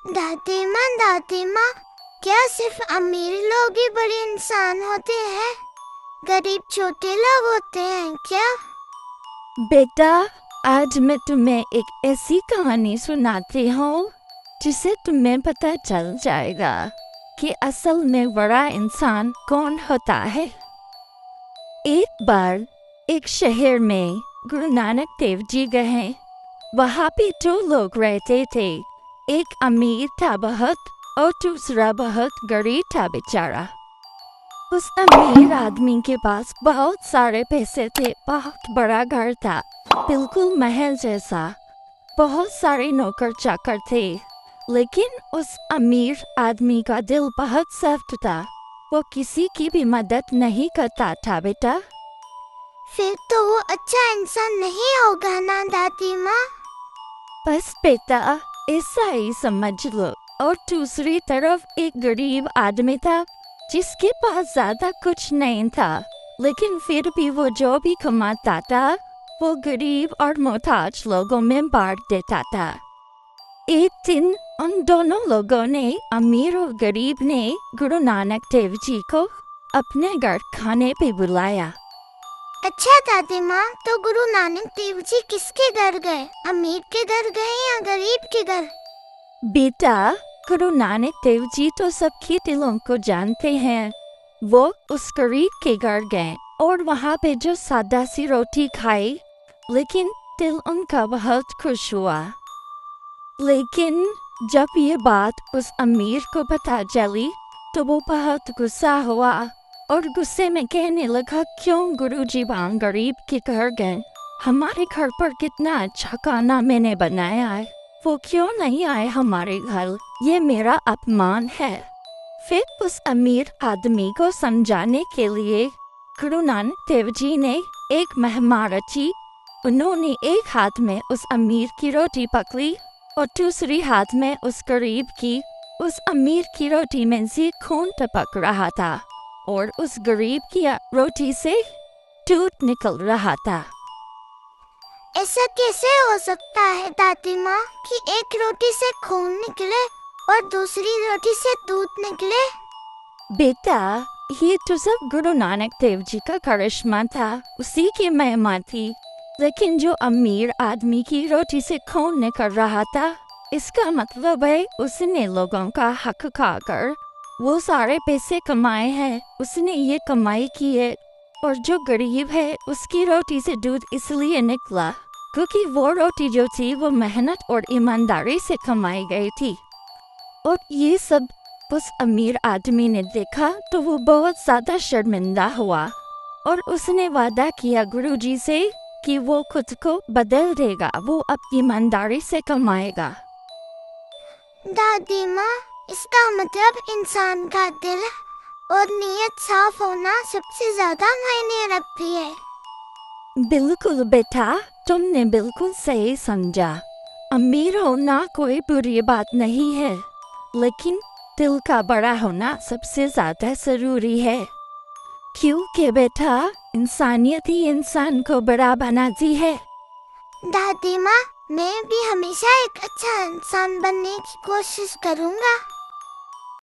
दादी माँ, क्या सिर्फ अमीर लोग ही बड़े इंसान होते हैं? गरीब छोटे लोग होते हैं क्या? बेटा, आज मैं तुम्हें एक ऐसी कहानी सुनाती हूँ जिससे तुम्हें पता चल जाएगा कि असल में बड़ा इंसान कौन होता है। एक बार एक शहर में गुरु नानक देव जी गए। वहाँ पे 2 लोग रहते थे। एक अमीर था बहुत और दूसरा बहुत गरीब था बेचारा। उस अमीर आदमी के पास बहुत सारे पैसे थे, बहुत बड़ा घर था, बिल्कुल महल जैसा, बहुत सारे नौकर चाकर थे। लेकिन उस अमीर आदमी का दिल बहुत सख्त था, वो किसी की भी मदद नहीं करता था बेटा। फिर तो वो अच्छा इंसान नहीं होगा ना दादी माँ? बस बेटा, ऐसा ही समझ लो। और दूसरी तरफ एक गरीब आदमी था जिसके पास ज्यादा कुछ नहीं था, लेकिन फिर भी वो जो भी कमाता था वो गरीब और मोहताज लोगों में बांट देता था। एक दिन उन दोनों लोगों ने, अमीर और गरीब ने, गुरु नानक देव जी को अपने घर खाने पे बुलाया। अच्छा दादी माँ, तो गुरु नानक देव जी किसके घर गए? अमीर के घर गए या गरीब के घर? बेटा, गुरु नानक देव जी तो सबके दिलों को जानते हैं। वो उस गरीब के घर गए और वहाँ पे जो सादा सी रोटी खाई, लेकिन दिल उनका बहुत खुश हुआ। लेकिन जब ये बात उस अमीर को पता चली तो वो बहुत गुस्सा हुआ और गुस्से में कहने लगा, क्यों गुरुजी बांग गरीब के घर गए? हमारे घर पर कितना अच्छा खाना मैंने बनाया है, वो क्यों नहीं आए हमारे घर? ये मेरा अपमान है। फिर उस अमीर आदमी को समझाने के लिए गुरु नानक देव जी ने एक मुहिम रची। उन्होंने एक हाथ में उस अमीर की रोटी पकड़ी और दूसरी हाथ में उस गरीब की। उस अमीर की रोटी में से खून टपक रहा था और उस गरीब की रोटी से दूध निकल रहा था। ऐसा कैसे हो सकता है दादी माँ कि एक रोटी से खून निकले और दूसरी रोटी से दूध निकले? बेटा, ये तो सब गुरु नानक देव जी का करिश्मा था, उसी की महिमा थी। लेकिन जो अमीर आदमी की रोटी से खून निकल रहा था, इसका मतलब है उसने लोगों का हक खाकर वो सारे पैसे कमाए हैं, उसने ये कमाई की है। और जो गरीब है उसकी रोटी से दूध इसलिए निकला क्योंकि वो रोटी जो थी वो मेहनत और ईमानदारी से कमाई गई थी। और ये सब उस अमीर आदमी ने देखा तो वो बहुत ज्यादा शर्मिंदा हुआ और उसने वादा किया गुरुजी से कि वो खुद को बदल देगा, वो अपनी ईमानदारी से कमाएगा। दादी माँ, इसका मतलब इंसान का दिल और नीयत साफ होना सबसे ज्यादा मायने रखती है। बिल्कुल बेटा, तुमने बिल्कुल सही समझा। अमीर होना कोई बुरी बात नहीं है, लेकिन दिल का बड़ा होना सबसे ज्यादा जरूरी है। क्योंकि बेटा, इंसानियत ही इंसान को बड़ा बनाती है। दादी माँ, मैं भी हमेशा एक अच्छा इंसान बनने की कोशिश करूँगा।